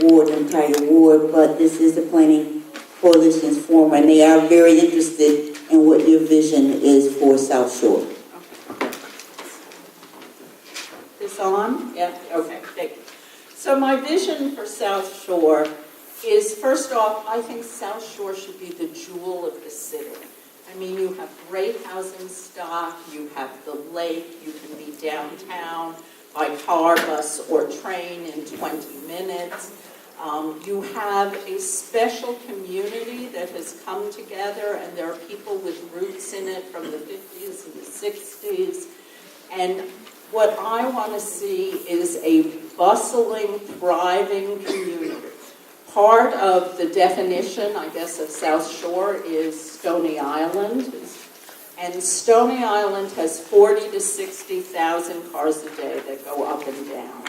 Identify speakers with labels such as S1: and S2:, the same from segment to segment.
S1: ward, entire ward, but this is the Planning Coalition's forum, and they are very interested in what your vision is for South Shore.
S2: This on? Yeah, okay, thank you. So my vision for South Shore is, first off, I think South Shore should be the jewel of the city. I mean, you have great housing stock, you have the lake, you can be downtown by car, bus, or train in 20 minutes. You have a special community that has come together, and there are people with roots in it from the 50s and the 60s. And what I want to see is a bustling, thriving community. Part of the definition, I guess, of South Shore is Stony Island. And Stony Island has 40 to 60,000 cars a day that go up and down.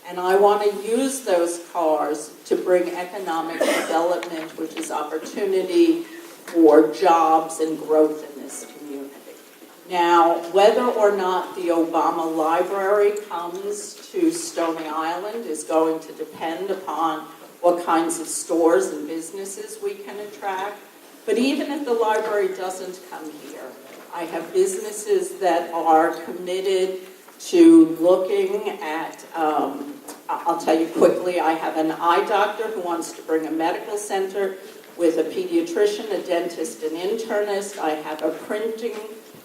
S2: And I want to use those cars to bring economic development, which is opportunity for jobs and growth in this community. Now, whether or not the Obama Library comes to Stony Island is going to depend upon what kinds of stores and businesses we can attract. But even if the library doesn't come here, I have businesses that are committed to looking at, I'll tell you quickly, I have an eye doctor who wants to bring a medical center with a pediatrician, a dentist, an internist. I have a printing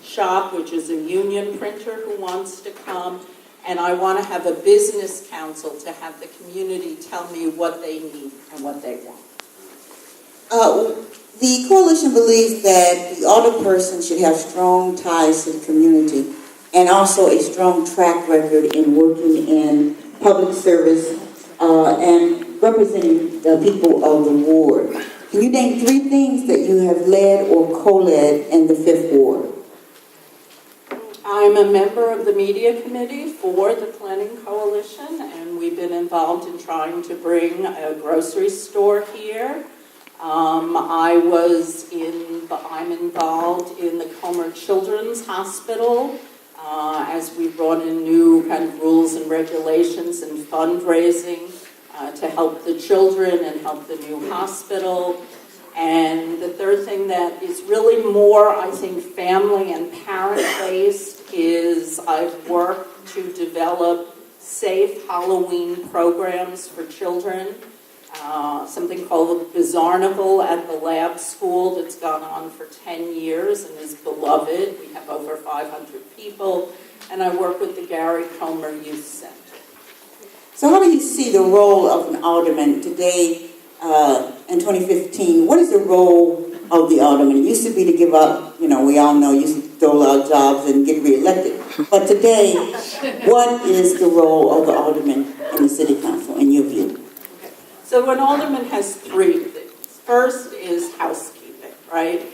S2: shop, which is a union printer who wants to come. And I want to have a business council to have the community tell me what they need and what they want.
S1: The coalition believes that the alderperson should have strong ties to the community and also a strong track record in working in public service and representing the people of the ward. Can you name 3 things that you have led or co-led in the 5th Ward?
S2: I'm a member of the media committee for the Planning Coalition, and we've been involved in trying to bring a grocery store here. I'm involved in the Comer Children's Hospital as we brought in new kind of rules and regulations and fundraising to help the children and help the new hospital. And the third thing that is really more, I think, family and parent-based is I've worked to develop safe Halloween programs for children. Something called Bizarnival at the Lab School that's gone on for 10 years and is beloved. We have over 500 people. And I work with the Gary Comer Youth Center.
S1: So how do you see the role of an alderman today in 2015? What is the role of the alderman? It used to be to give up, we all know, used to dole out jobs and get reelected. But today, what is the role of the alderman in the city council, in your view?
S2: So an alderman has 3 things. First is housekeeping, right?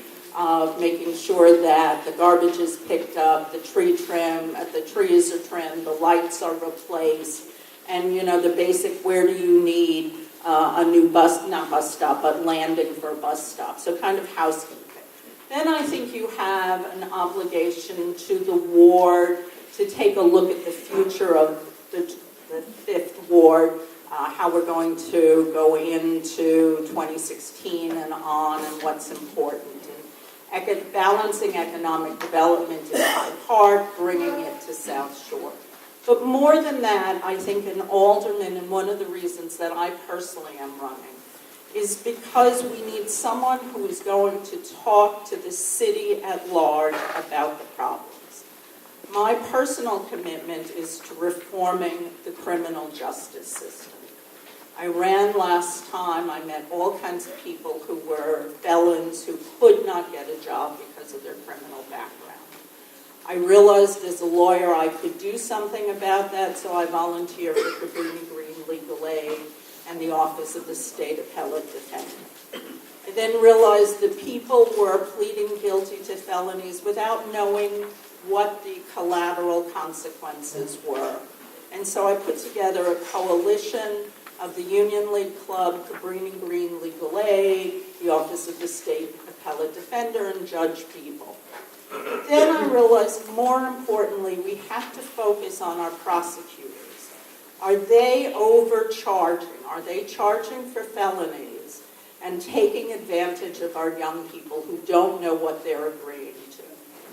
S2: Making sure that the garbage is picked up, the trees are trimmed, the lights are replaced, and the basic, where do you need a new not bus stop, but landing for a bus stop. So kind of housekeeping. Then I think you have an obligation to the ward to take a look at the future of the 5th Ward, how we're going to go into 2016 and on, and what's important. And balancing economic development in Hyde Park, bringing it to South Shore. But more than that, I think an alderman, and one of the reasons that I personally am running, is because we need someone who is going to talk to the city at large about the problems. My personal commitment is to reforming the criminal justice system. I ran last time. I met all kinds of people who were felons who could not get a job because of their criminal background. I realized as a lawyer I could do something about that, so I volunteered for Cabrini Green Legal Aid and the Office of the State Appellate Defender. I then realized that people were pleading guilty to felonies without knowing what the collateral consequences were. And so I put together a coalition of the Union League Club, Cabrini Green Legal Aid, the Office of the State Appellate Defender, and Judge Beeble. But then I realized, more importantly, we have to focus on our prosecutors. Are they overcharging? Are they charging for felonies and taking advantage of our young people who don't know what they're agreeing to?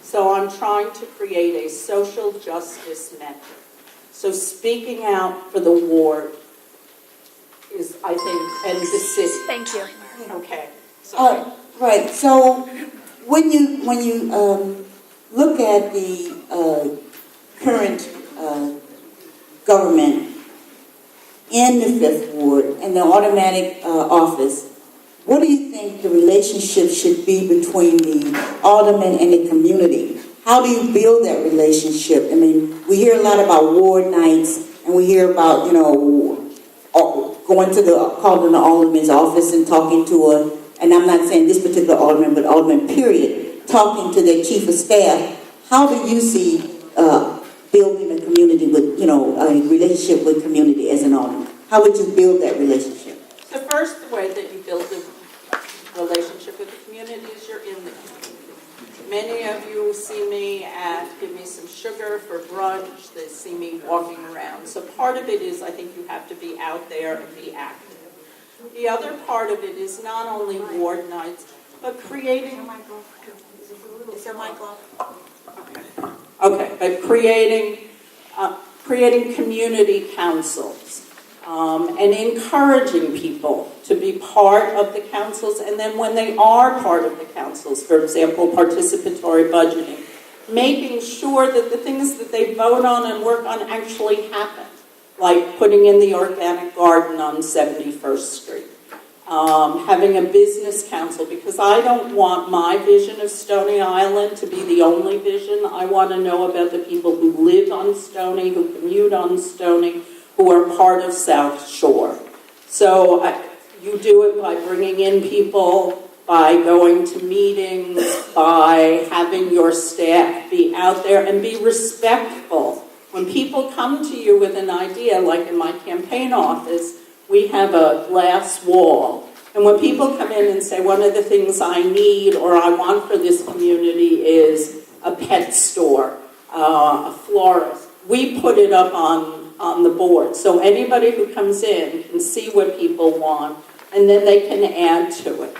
S2: So I'm trying to create a social justice metric. So speaking out for the ward is, I think, and the city.
S3: Thank you.
S2: Okay. So,
S1: Right, so when you look at the current government in the Fifth Ward and the automatic office, what do you think the relationship should be between the alderman and the community? How do you build that relationship? I mean, we hear a lot about ward nights, and we hear about, you know, going to calling the alderman's office and talking to and I'm not saying this particular alderman, but alderman period, talking to their chief of staff. How do you see building a community with, you know, a relationship with community as an alderman? How would you build that relationship?
S2: the first way that you build a relationship with the community is you're in the community. Many of you see me at Give Me Some Sugar for brunch. They see me walking around. So part of it is I think you have to be out there and be active. The other part of it is not only ward nights, but creating... Is there mic off? Okay, but creating community councils and encouraging people to be part of the councils, and then when they are part of the councils, for example, participatory budgeting, making sure that the things that they vote on and work on actually happen, like putting in the organic garden on 71st Street, having a business council, because I don't want my vision of Stony Island to be the only vision. I want to know about the people who live on Stony, who commute on Stony, who are part of South Shore. So you do it by bringing in people, by going to meetings, by having your staff be out there and be respectful. When people come to you with an idea, like in my campaign office, we have a glass wall. And when people come in and say, one of the things I need or I want for this community is a pet store, a florist, we put it up on the board. So anybody who comes in can see what people want, and then they can add to it.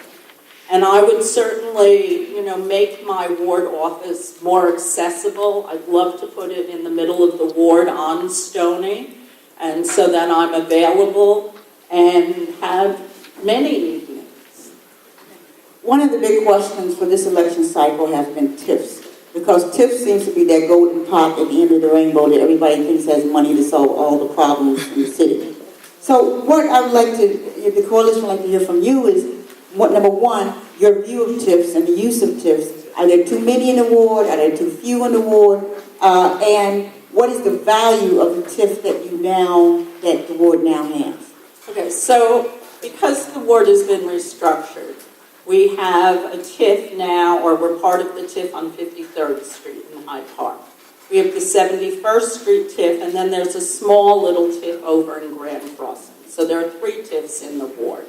S2: And I would certainly, you know, make my ward office more accessible. I'd love to put it in the middle of the ward on Stony, and so that I'm available and have many evenings.
S1: One of the big questions for this election cycle has been TIFs, because TIF seems to be that golden pot at the end of the rainbow that everybody thinks has money to solve all the problems in the city. So what I would like to, the coalition would like to hear from you is, number one, your view of TIFs and the use of TIFs. Are there too many in the ward? Are there too few in the ward? And what is the value of the TIF that the ward now has?
S2: Okay, so because the ward has been restructured, we have a TIF now, or we're part of the TIF on 53rd Street in Hyde Park. We have the 71st Street TIF, and then there's a small little TIF over in Grand Crossing. So there are 3 TIFs in the ward.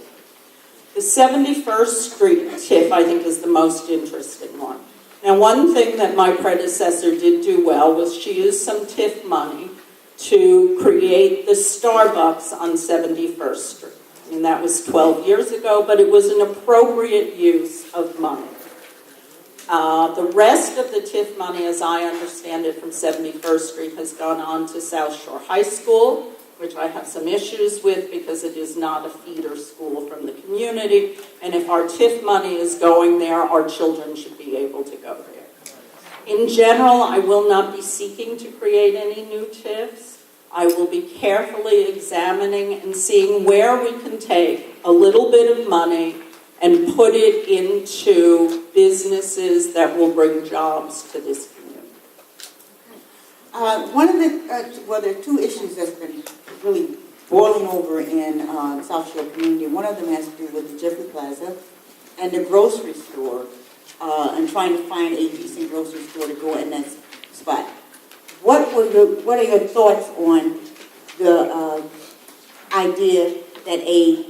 S2: The 71st Street TIF, I think, is the most interesting one. Now, one thing that my predecessor did do well was she used some TIF money to create the Starbucks on 71st Street. I mean, that was 12 years ago, but it was an appropriate use of money. The rest of the TIF money, as I understand it, from 71st Street has gone on to South Shore High School, which I have some issues with because it is not a feeder school from the community. And if our TIF money is going there, our children should be able to go there. In general, I will not be seeking to create any new TIFs. I will be carefully examining and seeing where we can take a little bit of money and put it into businesses that will bring jobs to this community.
S1: One of the, there are 2 issues that's been really boiling over in South Shore community. One of them has to do with the Jeffrey Plaza and the grocery store, and trying to find a decent grocery store to go in that spot. What are your thoughts on the idea that a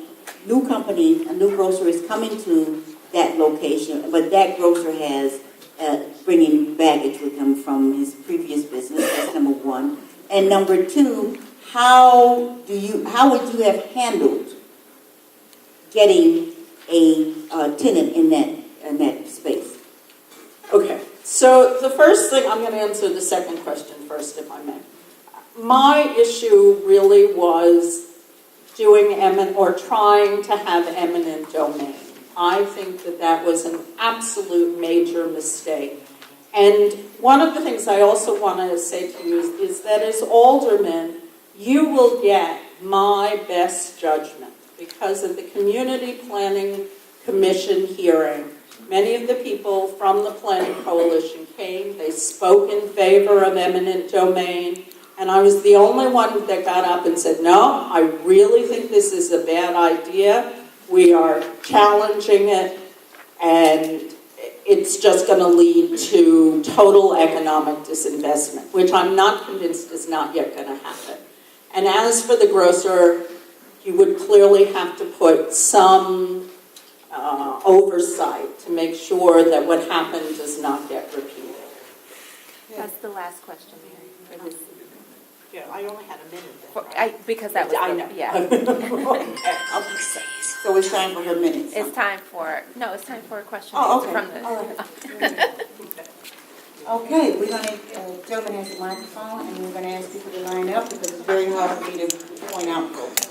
S1: new company, a new grocer is coming to that location, but that grocer has bringing baggage with him from his previous business? That's number one. And number two, how would you have handled getting a tenant in that space?
S2: Okay, so the first thing, I'm going to answer the second question first, if I may. My issue really was doing trying to have eminent domain. I think that was an absolute major mistake. And one of the things I also want to say to you is that as aldermen, you will get my best judgment because of the Community Planning Commission hearing. Many of the people from the Planning Coalition came. They spoke in favor of eminent domain. And I was the only one that got up and said, no, I really think this is a bad idea. We are challenging it, and it's just going to lead to total economic disinvestment, which I'm not convinced is not yet going to happen. And as for the grocer, you would clearly have to put some oversight to make sure that what happened does not get repeated.
S3: That's the last question, Mary, for this.
S2: Yeah, I only had a minute.
S3: Because that was,
S2: I know.
S3: Yeah.
S1: Okay. So it's time for her minutes.
S3: It's time for a question
S1: Oh, okay.
S3: from the.
S1: All right. Okay, we're gonna, gentleman has a microphone, and we're gonna ask people to line up because it's very hard for me to point out folks.